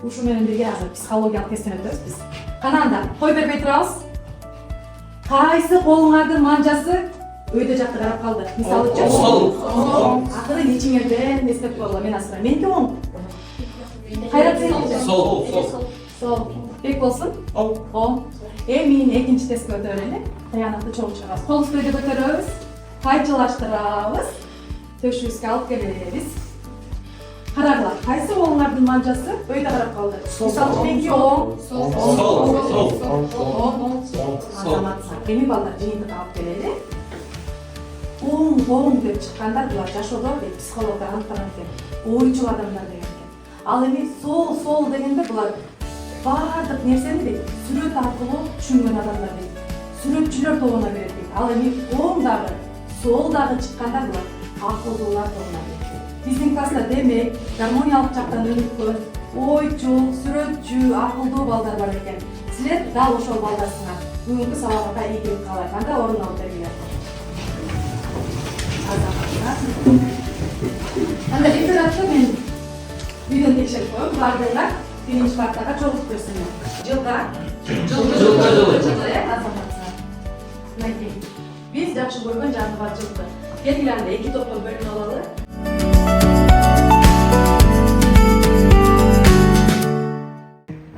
Ушу менен бирге азыр психологиялык тесттен өтөбүз биз. Кана анда кой бербей турабыз. Кайсы колуңардын манжасы өйдө жакты карап калды? Мисалычы сол. Акыры ичиңерден эстеп койгула, мен асырам. Меники оң. Кайрат сен? Сол. Бек болсун? Оң. Эми экинчи тестке өтө берели. Таянакты чогуу чыгабыз. Кол үстөйдө көтөрөбүз. Кайчылаштырабыз. Төшүбүзгө алып келебиз. Карагыла, кайсы колуңардын манжасы өйдө карап калды? Мисалы меники оң. Азаматсың. Эми балдар жыйынтык алып келели. Оң деп чыккандар булар жашоодо деп психологдор аныктаган экен. Ойчул адамдар деген экен. Ал эми сол дегенде булар баардык нерсени дейт сүрөт аркылуу түшүнгөн адамдар дейт. Сүрөтчүлөр тобуна кирет дейт. Ал эми оң дагы, сол дагы чыккандар булар акылдуулар тобуна кирет. Биздин класста демек гармониялык жактан өнүккөн, ойчул, сүрөтчү, акылдуу балдар бар экен. Силер дал ошол балдарсыңар. Бүгүнкү сабакка ийгилик каалайм. Анда орун алып бергиле. Анда рефератты мен үйдөн текшерип коем. Бардыгыңар биринчи партага чогулуп берсиңер. Жылда азаматсыңар. Мынакей. Биз жакшы көргөн жаны бар жылды. Келгиле анда эки топко бөлүнүп алалы.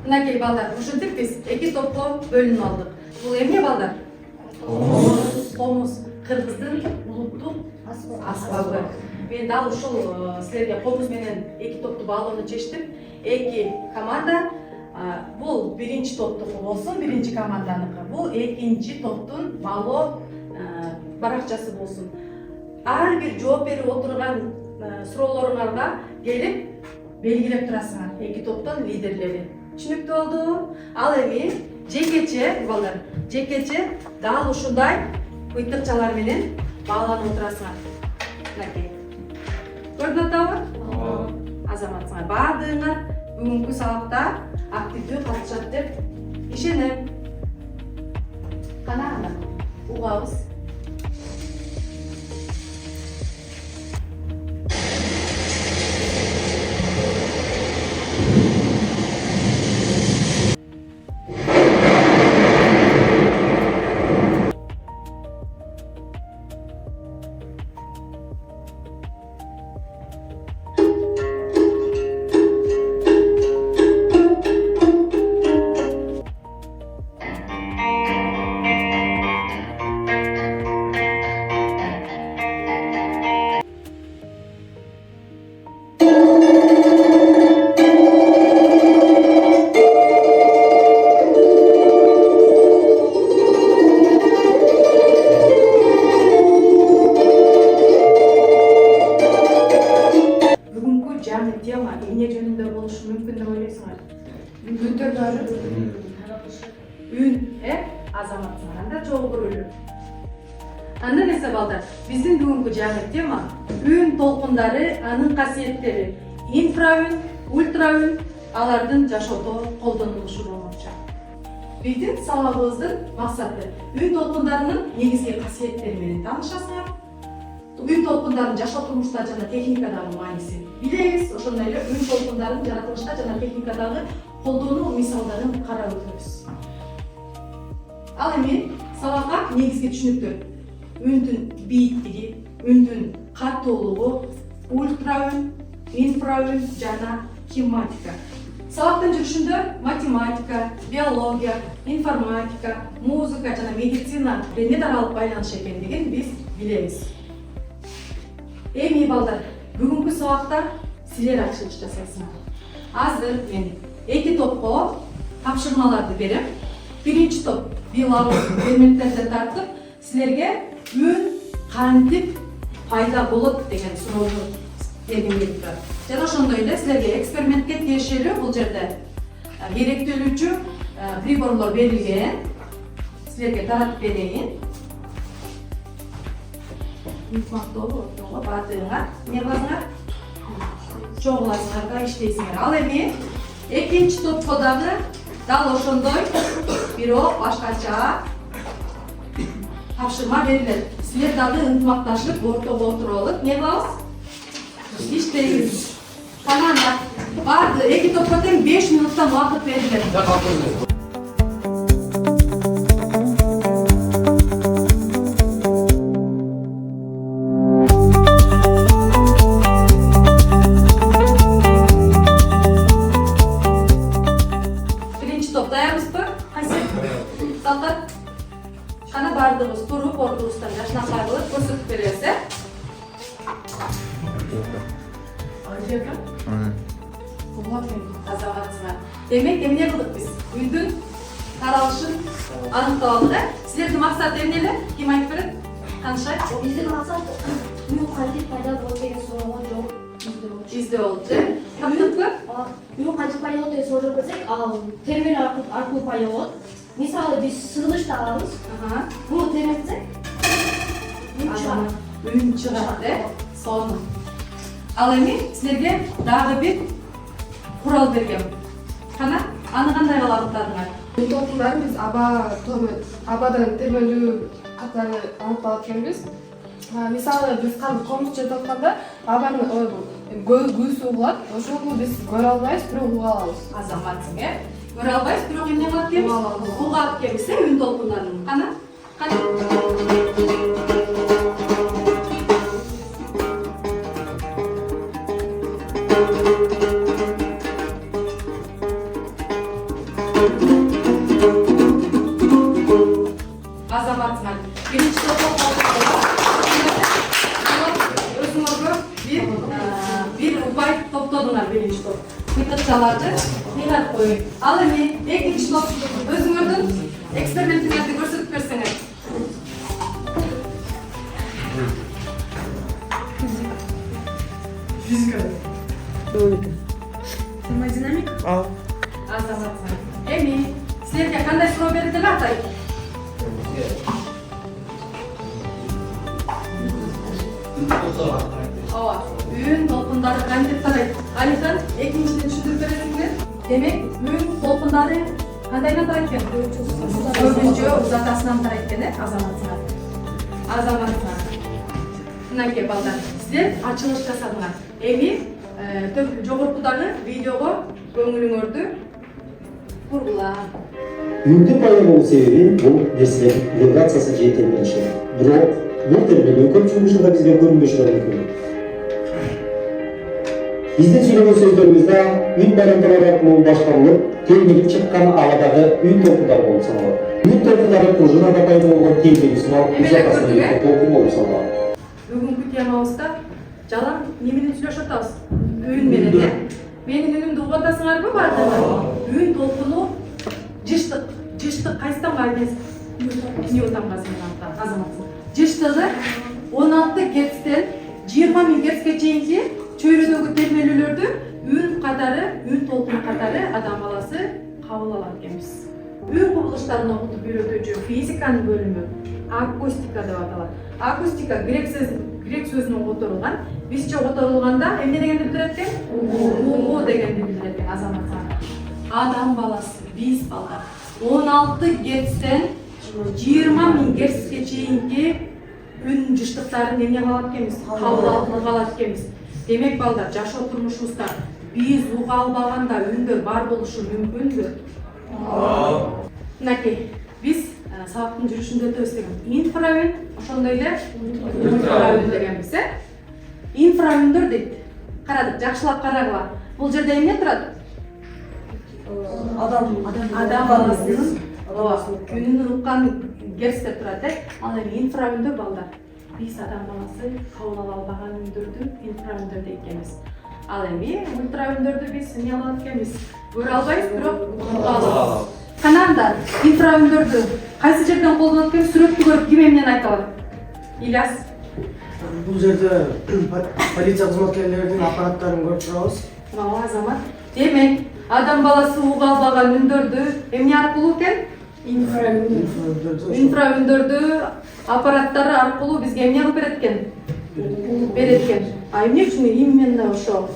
Мынакей балдар, ушинтип биз эки топко бөлүнүп алдык. Бул эмне балдар? Комуз. Кыргыздын улуттук аспабы. Мен дал ушул силерге комуз менен эки топту баалоону чечтим. Эки команда, бул биринчи топтуку болсун, биринчи команданыкы. Бул экинчи топтун баалоо баракчасы болсун. Ар бир жооп берип отурган суроолоруңарга келип белгилеп турасыңар эки топтун лидерлери. Түшүнүктүү болду? Ал эми жекече балдар, жекече дал ушундай ыйтыкчалар менен бааланып отурасыңар. Мынакей. Көрүнүп атабы? Азаматсыңар. Баардыгыңар бүгүнкү сабакта активдүү катышат деп ишенем. Кана анда угабыз. Тема эмне жөнүндө болушу мүмкүн деп ойлойсуңар? Мүмкүндөр баары. Үн, азаматсыңар. Анда чогуу көрөлү. Анда нерсе балдар, биздин бүгүнкү жаңы тема үн толкундары, анын касиеттери. Инфраүн, ультраүн, алардын жашоодо колдонулушу боюнча. Биздин сабагыбыздын максаты үн толкундарынын негизги касиеттери менен таанышасыңар. Үн толкундарын жашоо турмушта жана техникадагы маанисин билебиз. Ошондой эле үн толкундарын жаратылышта жана техникадагы колдонуу мисалдарын карап өтөбүз. Ал эми сабакка негизги түшүнүктөр: үндүн бийиктиги, үндүн катуулугу, ультраүн, инфраүн жана кинематика. Сабактын жүрүшүндө математика, биология, информатика, музыка жана медицина предмет аралык байланыш экендигин биз билебиз. Эми балдар, бүгүнкү сабакта силер ачылыш жасайсыңар. Азыр мен эки топко тапшырмаларды берем. Биринчи топ биология предметтерден тартып, силерге үн кантип пайда болот деген суроону бергим турат. Жана ошондой эле силерге экспериментке тиешелүү бул жерде керектүүлүүчү приборлор берилген. Силерге таратып берейин. Мактоолу отурууга баардыгыңар эмне кыласыңар? Чогуласыңар да иштейсиңер. Ал эми экинчи топко дагы дал ошондой бирок башкача тапшырма берилет. Силер дагы ынтымакташып ортого отуруп алып эмне кылабыз? İşteyiz. Kananda Bарды, 2 topga teң 5 minuttan vaqt beriladi. Birinchi top dayanmizmi? Qaysi? Talqat. Qana bardığımız turib, orqalıqdan yaşnaqlar qilib ko'rsatib berasiz. Ayşe'ga? Azamatsizlar. Demek emne qildik biz? Uyдun taralışын aniqlab oldik. Sizlarning maqsad emnelar? Kim aytib beradi? Qancha? Bizning maqsad uy qanday paydo bo'ldi degan savolga javob izlab oldi. Haqiqatmi? Uy qanday paydo bo'ldi degan savolga bersak, terminal orqali paydo bo'ldi. Misoli biz sig'ilishda olamiz. Buni termitsak, uyum chiqadi. Sonu. Al endi sizlarga dag'i bir qural bergan. Qana, ani qanday qiladilar? To'plar biz abadan termelүү qatori aniqlab o'tganmiz. Misoli biz qanday komutcha topganda abani көзі bo'ladi. O'shani biz ko'ra olmaymiz, biroq uqa olamiz. Azamatsizga. Ko'ra olmaysiz, biroq endi nima qilamiz? Uqa olib kelamiz, uyum to'lqinlarini. Qana? Qana? Azamatsizlar. Birinchi to'pga o'zingizga bir upay to'pladinglar birinchi to'p. Miqatchalarni nelar qo'ying. Al endi ikkinchi to'p o'zingizdan eksperimentingizni ko'rsatib bersangiz. Fizika. Termodinamika? Azamatsizlar. Endi sizlarga qanday so'rov berdilar atay? Uyun to'lqinlari qanday qaraydi? Aliхан, ikkinchini tushuntirib berasizmi? Demak, uyun to'lqinlari qandaydan taraydi? Ko'pincha uzatasidan taraydi, azamatsizlar. Azamatsizlar. Shundan keyin balдар, sizlar ochilish jasadinglar. Endi jo'g'irqidagi videoga ko'ngilingizni vurg'ulang. Uyumda paydo bo'lу sebebi bu narsalar vibratsiyasi жетилмеши. Biroq bu terminal ko'p turmushida bizga ko'rinmishlari mumkin. Bizning söylegan so'zlarimizda uy balandalari orqali boshqarilib, terminal chiqqan havadagi uy to'lqinlari bo'lib sanaladi. Uy to'lqinlari prujinada paydo bo'lgan terminal uzatasiga to'lqin bo'lib sanaladi. Bugungi temamizda jalan nemeni сөйлөшөтөбүз? Uyun menен. Mening uyimda uгатасыңарбы бардыгы? Uyun толкуну жыштык кайсыдан байдыңыз? Ньютонга сыйган азаматсыз. Жыштыгы 16 герцтен 20 герцке чейинки чөйрөдөгү термелүүлөрдү uyun толкуну катары адам баласы кабыл алат экенбиз. Uyun кубулуштарын окутуп үйрөтүүчү физиканын бөлүмү акустика деп аталат. Акустика грек сөзүнөн которулган. Бизче которулганда эмне дегенди билдирет экен? Угуу дегенди билдирет экен азаматчылар. Адам баласы, биз балдар 16 герцтен 20 герцке чейинки үн жыштыктарын эмне кылат экенбиз? Кабыл алат экенбиз. Демек балдар, жашоо турмушубузда биз уга албаганда үндөр бар болушу мүмкүнбү? Мынакей, биз сабактын жүрүшүндө өтөбүз деген инфраүн, ошондой эле ультраүн дегенбиз, инфраүндөр дейт. Карадык, жакшылап карагыла. Бул жерде эмне турат? Адам баласынын күнүн уккан герцтер турат, ал эми инфраүндөр балдар. Биз адам баласы кабыл ала албаган үндөрдү инфраүндөр дейт экенбиз. Ал эми ультраүндөрдү биз эмне алат экенбиз? Көрө албайбыз, бирок уга алабыз. Кананда инфраүндөрдү кайсы жерден колдонот экен? Сүрөттү көрүп ким эмнени айта алат? Ильяс. Бул жерде полиция кызматкерлеринин аппараттарын көрүп турабыз. Азамат. Демек, адам баласы уга албаган үндөрдү эмне аркылуу экен? Инфраүндөрдү аппараттары аркылуу бизге эмне кылып берет экен? Берет экен. А эмне үчүн именно ошо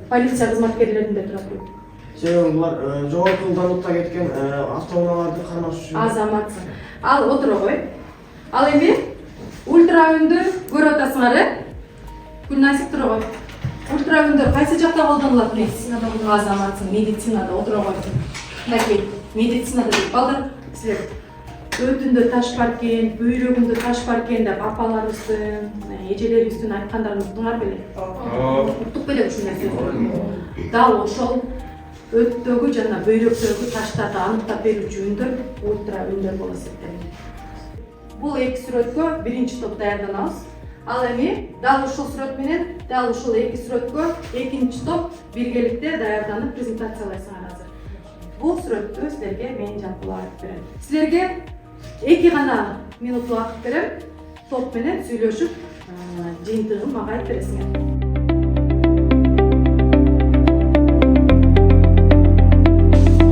полиция кызматкерлеринде турат? Себеби булар жогорку жылдамдыкта кеткен автоунааларды кармаш үчүн. Азаматсың. Ал отура кой. Ал эми ультраүндү көрүп атасыңар, күн насип тура кой. Ультравүндөр кайсы жакта колдонулат? Медицинада азаматсың, медицинада отура койсуң. Мынакей, медицинада деп балдар силер өтүндө таш бар экен, бүйрөгүндө таш бар экен деп апаларыбыздын, эжелерибиздин айткандарын уктуңар беле? Уктук беле ушул нерсени. Дал ошол өттөгү жана бүйрөктөгү таштарды аныктап берүүчү үндөр ультравүндөр болуп эсептелет. Бул эки сүрөткө биринчи топ даярданабыз. Ал эми дал ушул сүрөт менен дал ушул эки сүрөткө экинчи топ биргеликте даярданып презентациялайсыңар азыр. Бул сүрөттү силерге мен жалпылап айтып берем. Силерге 2 гана минут убакыт берем. Топ менен сүйлөшүп, жыйынтыгын мага айтып бересиңер.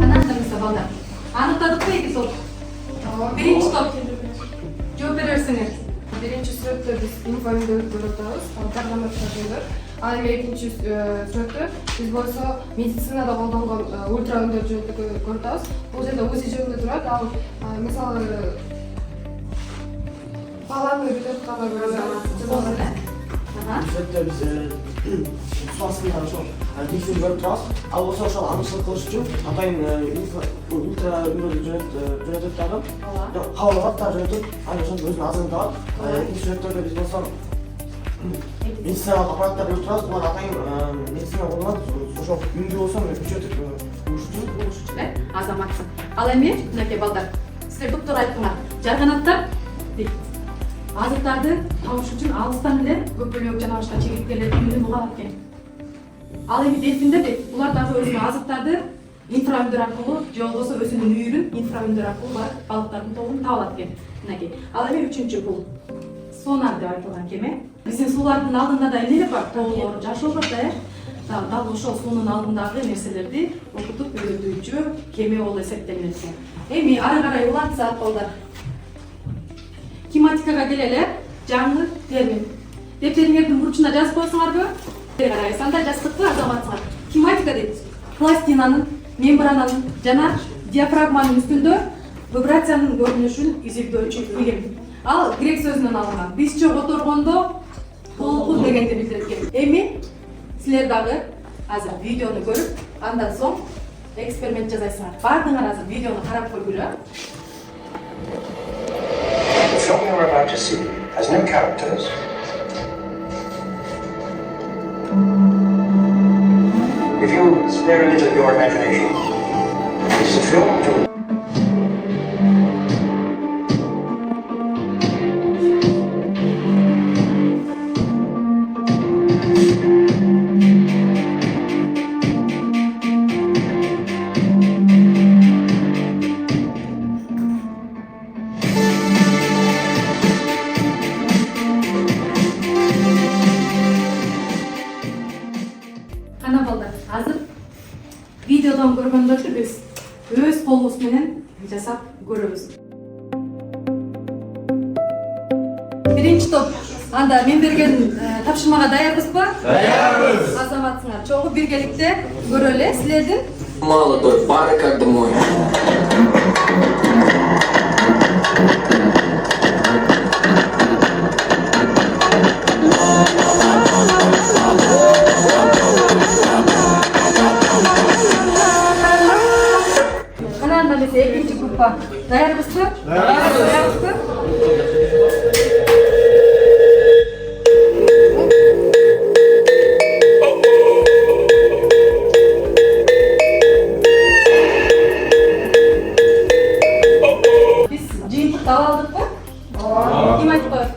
Анандыңыздар балдар. Аныктадыкпы эки топ? Биринчи топ. Жооп бересиңер. Биринчи сүрөттө биз инфоүндөрдү көрүп атабыз, программалык үндөр. Ал эми экинчи сүрөттө биз болсо медицинада колдонгон ультравүндөр жөнүндө көрүп атабыз. Бул жерде УЗИ жөнүндө турат. Ал мисалы баланы бүтөтканга көрө Сүрөттө биз субастында ошол текшерип көрүп турабыз. Ал болсо ошол аныктык кылыш үчүн атайын ультравүндөрдү жөнөтөт дагы. Кабыл заттар жөнөтөт, аны ошондо өзүнүн азыгын табат. Экинчи сүрөттөрдө биз болсо медициналык аппараттарды көрүп турабыз. Булар атайын медицинада колдонулат. Ошол үндүү болсо күчөтүп уруш үчүн Азаматсың. Ал эми мынакей балдар, силер доктор айттыңар. Жарганаттар дейт. Азыктарды табыш үчүн алыстан эле көпөлөк жана башка чегирткелерди үнүн угат экен. Ал эми дельфиндер дейт. Булар дагы өзүнүн азыктарды инфраүндөр аркылуу же болбосо өзүнүн үйүрүн инфраүндөр аркылуу барып балыктардын тобун таап алат экен. Мынакей. Ал эми үчүнчү бул сонар деп айтылган кеме. Биздин суулардын алдында да эмне бар? Тоолор, жашоо бар да, дал ошол суунун алдындагы нерселерди окутуп үйрөтүүчү кеме болуп эсептелет экен. Эми ары карай улантсак балдар. Тематикага келели, жаңы термин. Дептериңердин бурчуна жазып койсуңарбы? Бери карайсыз, анда жаздыкпы азаматсыңар? Тематика дейт. Пластинанын, мембрананын жана диафрагманын үстүндө вибрациянын көрүнүшүн изилдөөчү илим. Ал грек сөзүнөн алынган. Бизче которгондо толкун дегенди билдирет экен. Эми силер дагы азыр видеону көрүп, андан соң эксперимент жасайсыңар. Бардыңар азыр видеону карап көргүлө. The film you're about to see has no characters. If you spare a little of your imagination, this is a film to Азыр видеодон көргөндөрдү биз өз колубуз менен жасап көрөбүз. Биринчи топ. Анда мен берген тапшырмага даярбызбы? Даярбыз. Азаматсыңар, чогуу биргеликте көрөлү силердин. Молодой пары как домой. Экинчи группа. Даярбызбы? Даярбызбы? Биз жыйынтыкты ала алдыкпы? Ким айтып коет?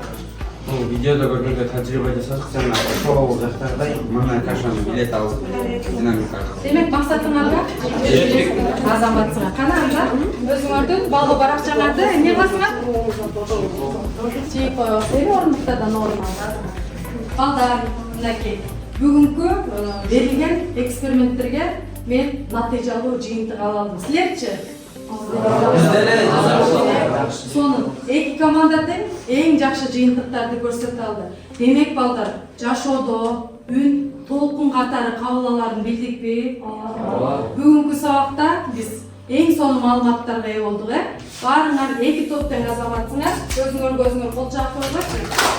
Видеода көргөндө тажрыйба жасадык жана ошол жактагыдай мына кашаны билет алып динамикага. Демек максатыңарга азаматсыңар. Кана анда өзүңөрдүн балгы баракчаңарды эмне кыласыңар? Чейип коебуз. Эми орундуктардан орун алат. Балдар, мынакей бүгүнкү берилген эксперименттерге мен натыйжалуу жыйынтык ала алдым. Силерчи? Сонун эки команда тең эң жакшы жыйынтыктарды көрсөтө алды. Демек балдар, жашоодо үн, толкун катары кабыл аларын билдикпи? Бүгүнкү сабакта биз эң сонун маалыматтарга ээ болдук, Барыңар эки топ тең азаматсыңар. Көзүңөр кол чаап койгула.